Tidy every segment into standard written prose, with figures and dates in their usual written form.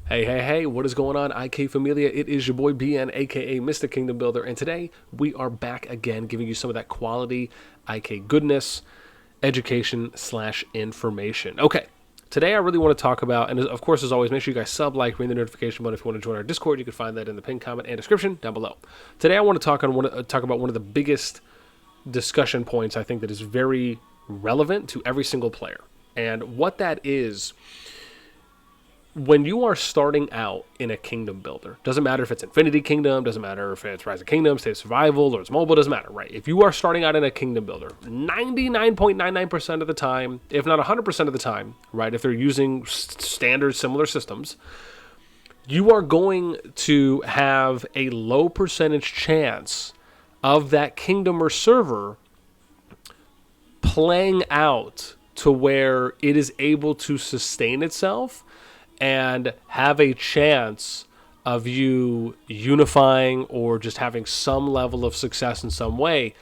Hey, what is going on, IK Familia? It is your boy BN, aka Mr. Kingdom Builder, and today we are back again giving you some of that quality IK goodness, education slash information. Okay, today I really want to talk about, and of course, as always, make sure you guys sub, like, ring the notification button if you want to join our Discord. You can find that in the pinned comment and description down below. Today I want to talk about one of the biggest discussion points I think that is very relevant to every single player, and what that is. When you are starting out in a kingdom builder, doesn't matter if it's Infinity Kingdom, doesn't matter if it's Rise of Kingdoms, State of Survival, or it's mobile, doesn't matter, right? If you are starting out in a kingdom builder, 99.99% of the time, if not 100% of the time, right, if they're using standard similar systems, you are going to have a low percentage chance of that kingdom or server playing out to where it is able to sustain itself and have a chance of you unifying or just having some level of success in some way,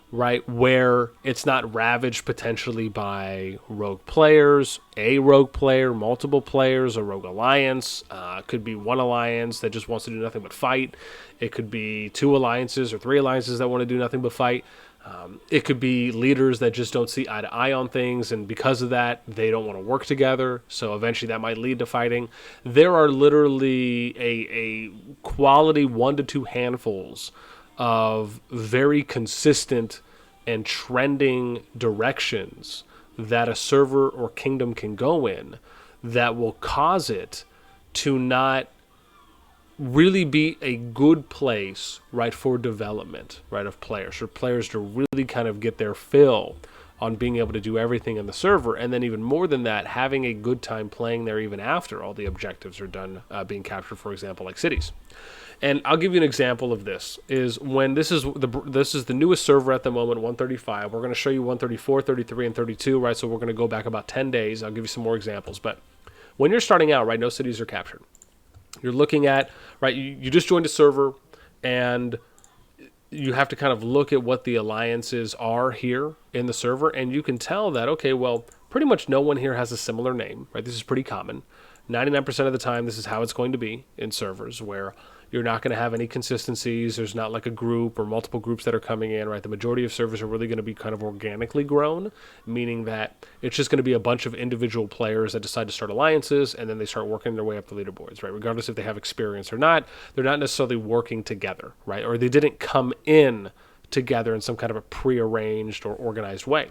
right, where it's not ravaged potentially by rogue players, a rogue player, multiple players, a rogue alliance. Could be one alliance that just wants to do nothing but fight. It could be two alliances or three alliances that want to do nothing but fight. It could be leaders that just don't see eye to eye on things, and because of that, they don't want to work together. So eventually that might lead to fighting. There are literally a quality 1 to 2 handfuls of very consistent and trending directions that a server or kingdom can go in that will cause it to not really be a good place, right, for development, right, of players, for players to really kind of get their fill on being able to do everything in the server, and then even more than that, having a good time playing there even after all the objectives are done being captured, for example, like cities. And I'll give you an example of this, is when this is the newest server at the moment, 135. We're going to show you 134, 33, and 32, right, so we're going to go back about 10 days. I'll give you some more examples, but when you're starting out, right, no cities are captured. You're looking at, right, you just joined a server, and you have to kind of look at what the alliances are here in the server, and you can tell that, okay, well, pretty much no one here has a similar name, right? This is pretty common. 99% of the time, this is how it's going to be in servers, where you're not going to have any consistencies. There's not like a group or multiple groups that are coming in, right? The majority of servers are really going to be kind of organically grown, meaning that it's just going to be a bunch of individual players that decide to start alliances, and then they start working their way up the leaderboards, right? Regardless if they have experience or not, they're not necessarily working together, right? Or they didn't come in together in some kind of a prearranged or organized way.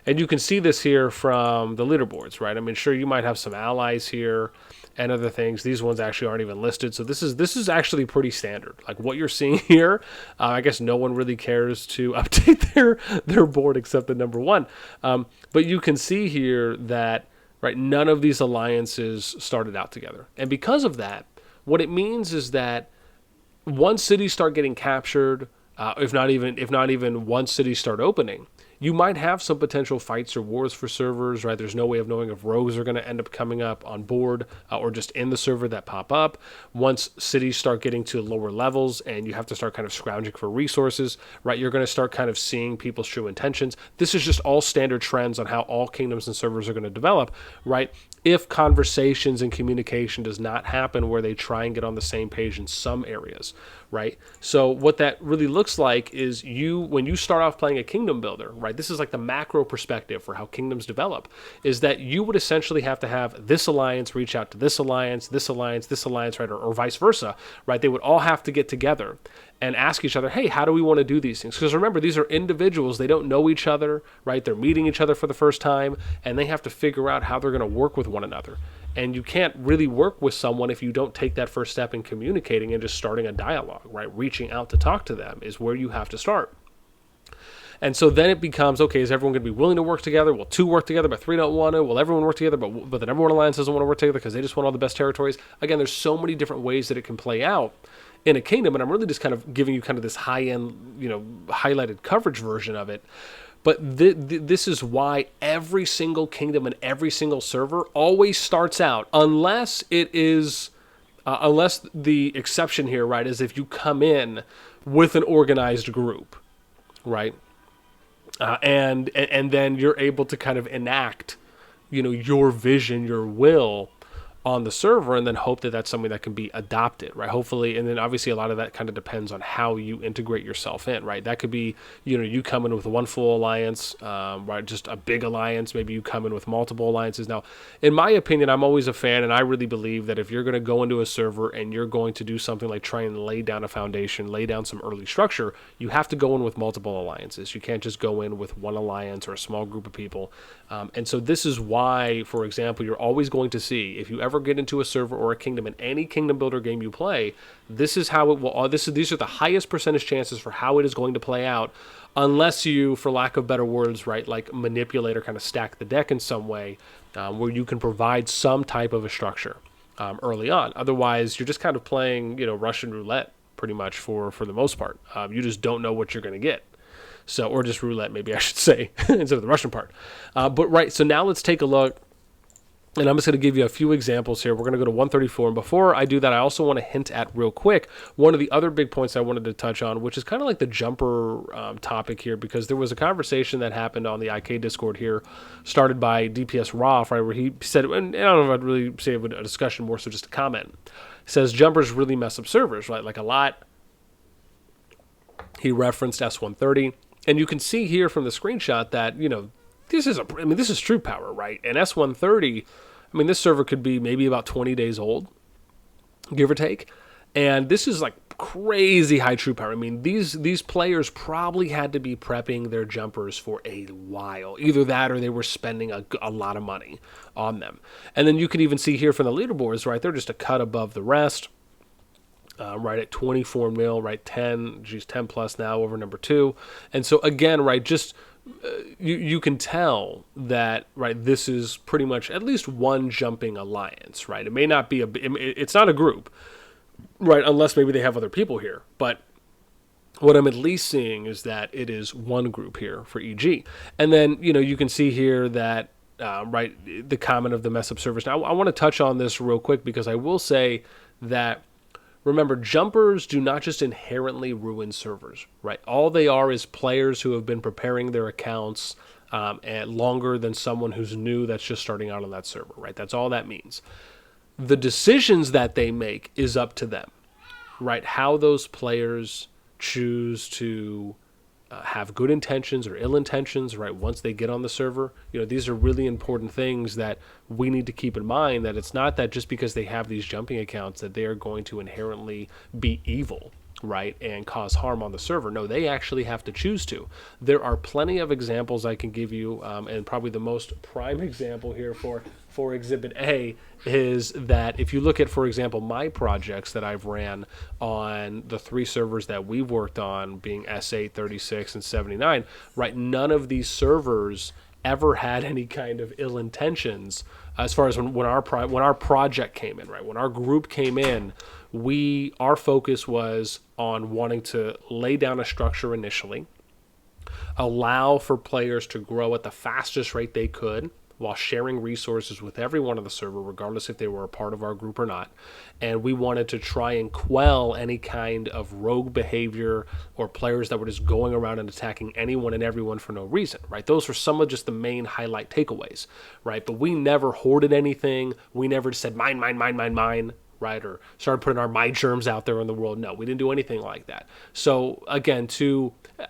And you can see this here from the leaderboards, right? I mean, sure, you might have some allies here and other things. These ones actually aren't even listed. So this is actually pretty standard. Like what you're seeing here, I guess no one really cares to update their board except the number one. But you can see here that, right, none of these alliances started out together. And because of that, what it means is that once cities start getting captured, if not even once cities start opening, you might have some potential fights or wars for servers, right? There's no way of knowing if rogues are going to end up coming up on board or just in the server that pop up. Once cities start getting to lower levels and you have to start kind of scrounging for resources, right? You're going to start kind of seeing people's true intentions. This is just all standard trends on how all kingdoms and servers are going to develop, right? If conversations and communication does not happen where they try and get on the same page in some areas, right? So what that really looks like is when you start off playing a kingdom builder, right? This is like the macro perspective for how kingdoms develop, is that you would essentially have to have this alliance reach out to this alliance, right? Or vice versa, right? They would all have to get together and ask each other, hey, how do we want to do these things? Because remember, these are individuals. They don't know each other, right? They're meeting each other for the first time, and they have to figure out how they're going to work with one another. And you can't really work with someone if you don't take that first step in communicating and just starting a dialogue, right? Reaching out to talk to them is where you have to start. And so then it becomes, okay, is everyone going to be willing to work together? Will 2 work together, but 3 don't want to? Will everyone work together, but the number 1 alliance doesn't want to work together because they just want all the best territories? Again, there's so many different ways that it can play out in a kingdom, and I'm really just kind of giving you kind of this high-end, highlighted coverage version of it. But this is why every single kingdom and every single server always starts out, unless the exception here, right, is if you come in with an organized group, right, and then you're able to kind of enact, your vision, your will on the server, and then hope that that's something that can be adopted, right? Hopefully, and then obviously a lot of that kind of depends on how you integrate yourself in, right? That could be, you come in with one full alliance, right? Just a big alliance. Maybe you come in with multiple alliances. Now, in my opinion, I'm always a fan, and I really believe that if you're going to go into a server and you're going to do something like try and lay down a foundation, lay down some early structure, you have to go in with multiple alliances. You can't just go in with one alliance or a small group of people. And so this is why, for example, you're always going to see, if you ever get into a server or a kingdom in any kingdom builder game you play, this is how it will. These are the highest percentage chances for how it is going to play out, unless you, for lack of better words, right, like manipulate or kind of stack the deck in some way, where you can provide some type of a structure early on. Otherwise, you're just kind of playing, Russian roulette pretty much for the most part. You just don't know what you're going to get. So, or just roulette, maybe I should say, instead of the Russian part. But right, so now let's take a look. And I'm just going to give you a few examples here. We're going to go to 134. And before I do that, I also want to hint at real quick one of the other big points I wanted to touch on, which is kind of like the jumper topic here, because there was a conversation that happened on the IK Discord here, started by DPS Roth, right, where he said, and I don't know if I'd really say a discussion, more so just a comment. He says jumpers really mess up servers, right, like a lot. He referenced S130. And you can see here from the screenshot that, this is true power, right? And S130, this server could be maybe about 20 days old, give or take. And this is like crazy high true power. These players probably had to be prepping their jumpers for a while. Either that or they were spending a lot of money on them. And then you can even see here from the leaderboards, right? They're just a cut above the rest. Right at 24 mil, right, 10 plus now over number 2. And so again, right, just you can tell that, right, this is pretty much at least one jumping alliance, right? It may not be it's not a group, right, unless maybe they have other people here. But what I'm at least seeing is that it is one group here for EG. And then, you can see here that, right, the comment of the mess up servers. Now, I want to touch on this real quick, because I will say that, remember, jumpers do not just inherently ruin servers, right? All they are is players who have been preparing their accounts and longer than someone who's new that's just starting out on that server, right? That's all that means. The decisions that they make is up to them, right? How those players choose to have good intentions or ill intentions, right, once they get on the server. These are really important things that we need to keep in mind, that it's not that just because they have these jumping accounts that they are going to inherently be evil, right, and cause harm on the server. No, they actually have to choose to. There are plenty of examples I can give you, and probably the most prime example here for Exhibit A is that if you look at, for example, my projects that I've ran on the 3 servers that we've worked on, being S8, 36, and 79, right, none of these servers ever had any kind of ill intentions as far as when our project came in, right, when our group came in. Our focus was on wanting to lay down a structure initially, allow for players to grow at the fastest rate they could, while sharing resources with everyone on the server, regardless if they were a part of our group or not. And we wanted to try and quell any kind of rogue behavior or players that were just going around and attacking anyone and everyone for no reason, right? Those were some of just the main highlight takeaways, right? But we never hoarded anything. We never said mine, right? Or started putting our my germs out there in the world. No, we didn't do anything like that. So again,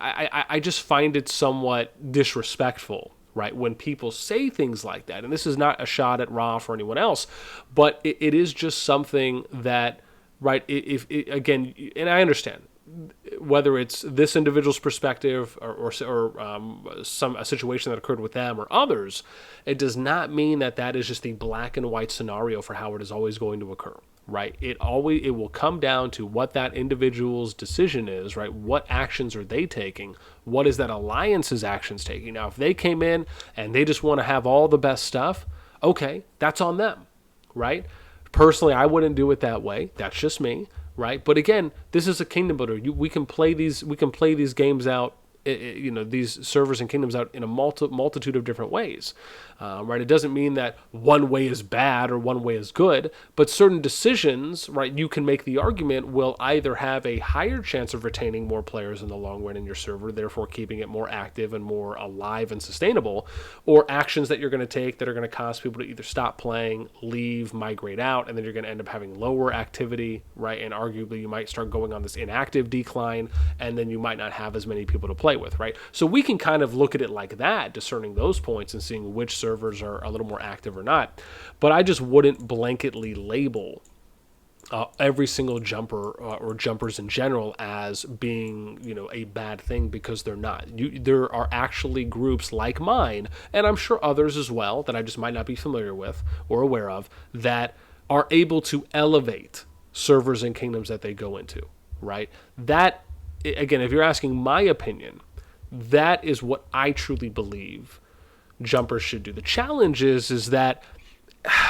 I just find it somewhat disrespectful, right, when people say things like that. And this is not a shot at Roth or anyone else, but it is just something that, right, again, and I understand whether it's this individual's perspective or a situation that occurred with them or others, it does not mean that is just the black and white scenario for how it is always going to occur. Right, it will come down to what that individual's decision is, right? What actions are they taking? What is that alliance's actions taking? Now, if they came in and they just want to have all the best stuff, okay, that's on them, right? Personally, I wouldn't do it that way. That's just me, right? But again, this is a kingdom builder. We can play these games out these servers and kingdoms out in a multitude of different ways, right? It doesn't mean that one way is bad or one way is good, but certain decisions, right, you can make the argument will either have a higher chance of retaining more players in the long run in your server, therefore keeping it more active and more alive and sustainable, or actions that you're going to take that are going to cause people to either stop playing, leave, migrate out, and then you're going to end up having lower activity, right? And arguably you might start going on this inactive decline, and then you might not have as many people to play with, right? So we can kind of look at it like that, discerning those points and seeing which servers are a little more active or not. But I just wouldn't blanketly label every single jumper or jumpers in general as being, a bad thing, because they're not. There are actually groups like mine, and I'm sure others as well that I just might not be familiar with or aware of, that are able to elevate servers and kingdoms that they go into, right? That, again, if you're asking my opinion, that is what I truly believe jumpers should do. The challenge is that,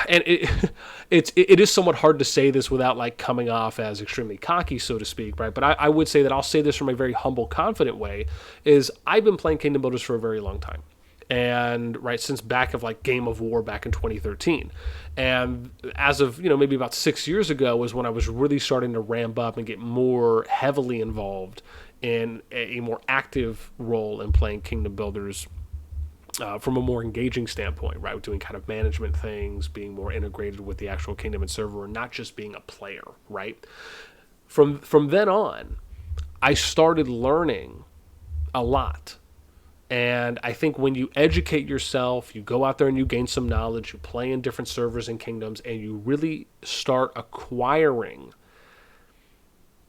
and it is somewhat hard to say this without like coming off as extremely cocky, so to speak, right? But I would say that I'll say this from a very humble, confident way, is I've been playing Kingdom Builders for a very long time. And right since back of like Game of War back in 2013. And as of, maybe about 6 years ago was when I was really starting to ramp up and get more heavily involved in a more active role in playing Kingdom Builders from a more engaging standpoint, right? Doing kind of management things, being more integrated with the actual kingdom and server, and not just being a player, right? From then on, I started learning a lot. And I think when you educate yourself, you go out there and you gain some knowledge, you play in different servers and kingdoms, and you really start acquiring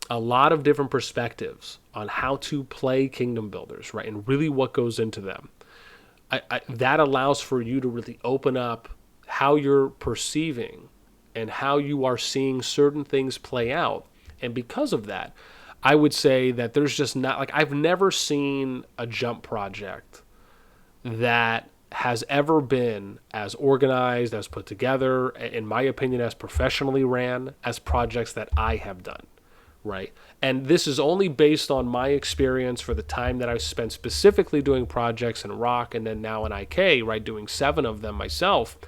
a lot of different perspectives on how to play Kingdom Builders, right? And really what goes into them. That allows for you to really open up how you're perceiving and how you are seeing certain things play out. And because of that, I would say that there's just not, like, I've never seen a jump project that has ever been as organized, as put together, in my opinion, as professionally ran as projects that I have done, right? And this is only based on my experience for the time that I've spent specifically doing projects in Rock and then now in IK, right, doing 7 of them myself,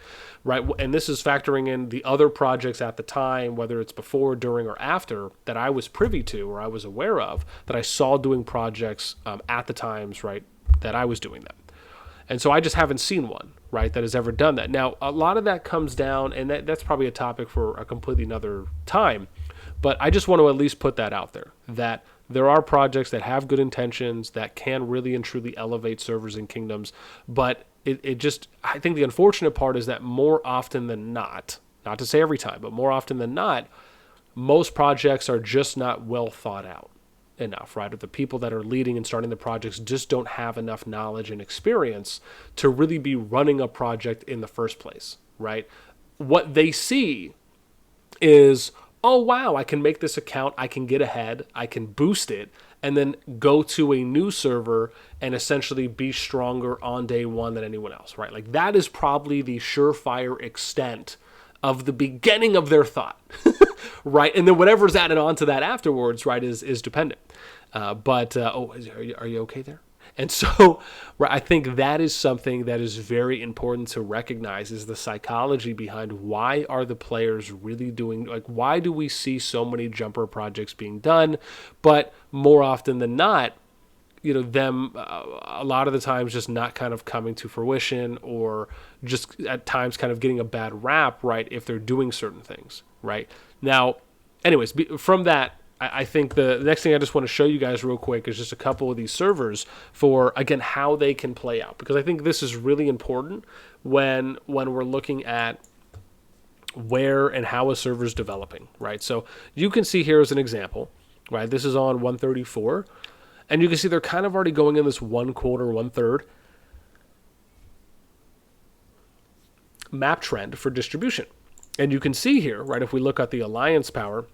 right? And this is factoring in the other projects at the time, whether it's before, during, or after, that I was privy to or I was aware of, that I saw doing projects at the times, right, that I was doing them. And so I just haven't seen one, right, that has ever done that. Now, a lot of that comes down, and that's probably a topic for a completely another time, but I just want to at least put that out there, that there are projects that have good intentions, that can really and truly elevate servers and kingdoms, but it just, I think the unfortunate part is that more often than not to say every time, but more often than not, most projects are just not well thought out enough, right? Or the people that are leading and starting the projects just don't have enough knowledge and experience to really be running a project in the first place, right? What they see is, oh, wow, I can make this account, I can get ahead, I can boost it, and then go to a new server and essentially be stronger on day one than anyone else, right? Like, that is probably the surefire extent of the beginning of their thought, right? And then whatever's added on to that afterwards, right, is dependent. Are you okay there? And so I think that is something that is very important to recognize, is the psychology behind why are the players really doing, like, why do we see so many jumper projects being done, but more often than not, them a lot of the times just not kind of coming to fruition, or just at times kind of getting a bad rap, right, if they're doing certain things, right? Now, anyways, from that, I think the next thing I just want to show you guys real quick is just a couple of these servers for, again, how they can play out. Because I think this is really important when we're looking at where and how a server is developing, right? So you can see here as an example, right? This is on 134. And you can see they're kind of already going in this 1/4, 1/3 map trend for distribution. And you can see here, right, if we look at the alliance power,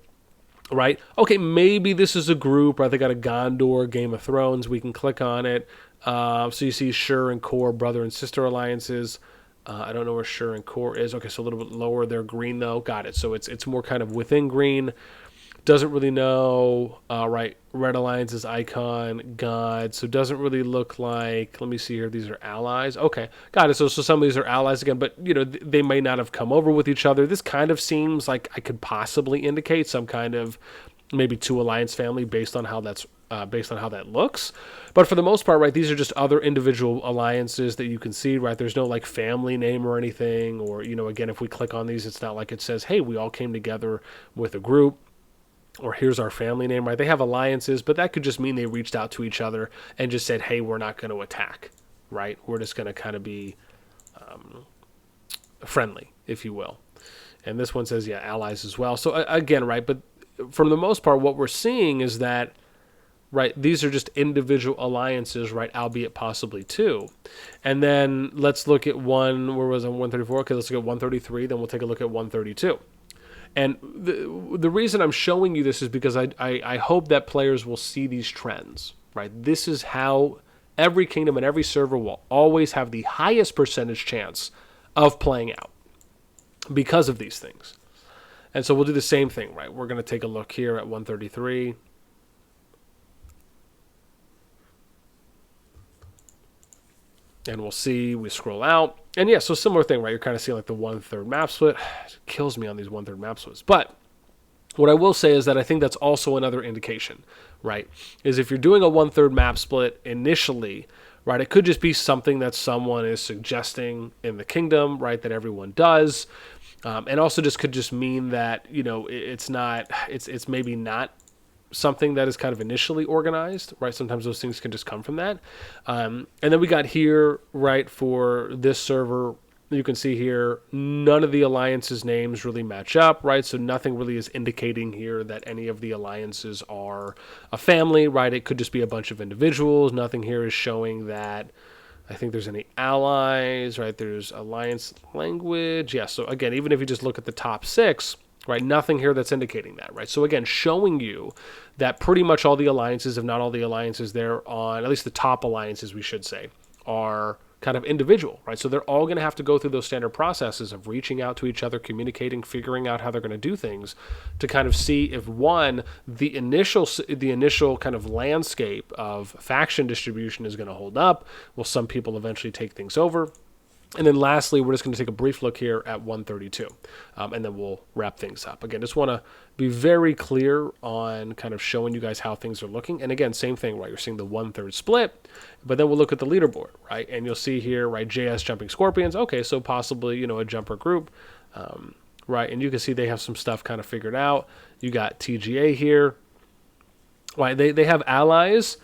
right? Okay, maybe this is a group, right? They got a Gondor, Game of Thrones. We can click on it. So you see Shur and Core, brother and sister alliances. I don't know where Shur and Core is. Okay, so a little bit lower. They're green, though. Got it. So it's more kind of within green. Doesn't really know, right, Red Alliance's icon, God, so doesn't really look like, let me see here, these are allies. Okay, got it. So some of these are allies again, but, they may not have come over with each other. This kind of seems like I could possibly indicate some kind of maybe two alliance family based on how that looks. But for the most part, right, these are just other individual alliances that you can see, right? There's no like family name or anything, or, again, if we click on these, it's not like it says, hey, we all came together with a group, or here's our family name, right? They have alliances, but that could just mean they reached out to each other and just said, hey, we're not going to attack, right? We're just going to kind of be friendly, if you will. And this one says, yeah, allies as well. So again, right, but for the most part, what we're seeing is that, right, these are just individual alliances, right, albeit possibly two. And then let's look at one, where was it, 134? Okay, let's look at 133, then we'll take a look at 132. And the reason I'm showing you this is because I hope that players will see these trends, right? This is how every kingdom and every server will always have the highest percentage chance of playing out because of these things. And so we'll do the same thing, right? We're going to take a look here at 133. And we'll see, we scroll out. And yeah, so similar thing, right? You're kind of seeing like the 1/3 map split. It kills me on these 1/3 map splits. But what I will say is that I think that's also another indication, right? Is if you're doing a 1/3 map split initially, right, it could just be something that someone is suggesting in the kingdom, right, that everyone does. And also just could just mean that, it's maybe not something that is kind of initially organized, right? Sometimes those things can just come from that. And then we got here, right, for this server, you can see here, none of the alliances names really match up, right? So nothing really is indicating here that any of the alliances are a family, right? It could just be a bunch of individuals. Nothing here is showing that I think there's any allies, right? There's alliance language. Yeah, so again, even if you just look at the top 6, right, nothing here that's indicating that, right? So again, showing you that pretty much all the alliances, if not all the alliances there on, at least the top alliances, we should say, are kind of individual, right? So they're all going to have to go through those standard processes of reaching out to each other, communicating, figuring out how they're going to do things to kind of see if, one, the initial kind of landscape of faction distribution is going to hold up. Will some people eventually take things over? And then lastly, we're just going to take a brief look here at 132, and then we'll wrap things up. Again, just want to be very clear on kind of showing you guys how things are looking. And again, same thing, right? You're seeing the 1/3 split, but then we'll look at the leaderboard, right? And you'll see here, right, JS Jumping Scorpions. Okay, so possibly, a jumper group, right? And you can see they have some stuff kind of figured out. You got TGA here, right? They have allies.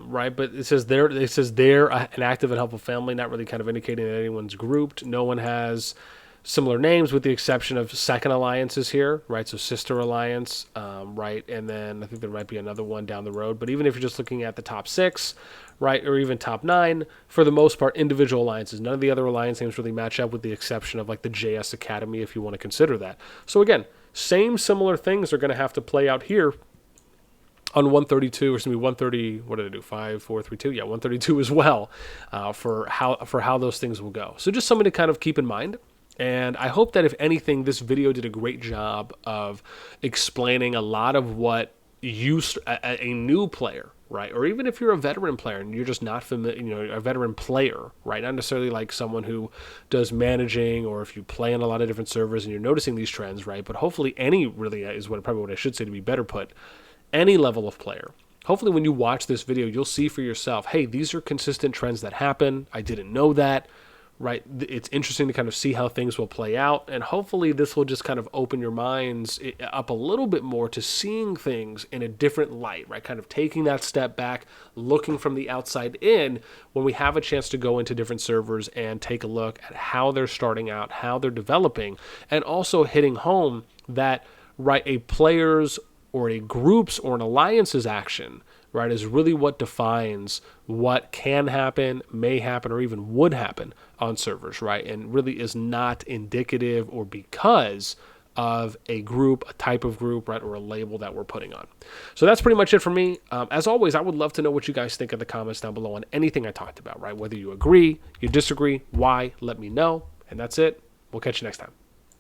Right, but it says they're an active and helpful family, not really kind of indicating that anyone's grouped. No one has similar names with the exception of second alliances here, right? So sister alliance, right, and then I think there might be another one down the road. But even if you're just looking at the top 6, right, or even top 9, for the most part, individual alliances. None of the other alliance names really match up with the exception of like the JS Academy, if you want to consider that. So again, similar things are going to have to play out here on 132, or excuse me, 130, what did I do, 5, 4, 3, 2? Yeah, 132 as well, for how those things will go. So just something to kind of keep in mind. And I hope that if anything, this video did a great job of explaining a lot of what a new player, right? Or even if you're a veteran player and you're just not familiar, a veteran player, right? Not necessarily like someone who does managing, or if you play on a lot of different servers and you're noticing these trends, right? But hopefully any really is probably what I should say to be better put. Any level of player. Hopefully when you watch this video, you'll see for yourself, hey, these are consistent trends that happen. I didn't know that, right? It's interesting to kind of see how things will play out. And hopefully this will just kind of open your minds up a little bit more to seeing things in a different light, right? Kind of taking that step back, looking from the outside in when we have a chance to go into different servers and take a look at how they're starting out, how they're developing, and also hitting home that, right, a player's or a group's or an alliance's action, right, is really what defines what can happen, may happen, or even would happen on servers, right, and really is not indicative or because of a group, a type of group, right, or a label that we're putting on. So that's pretty much it for me. As always, I would love to know what you guys think in the comments down below on anything I talked about, right, whether you agree, you disagree, why, let me know, and that's it. We'll catch you next time.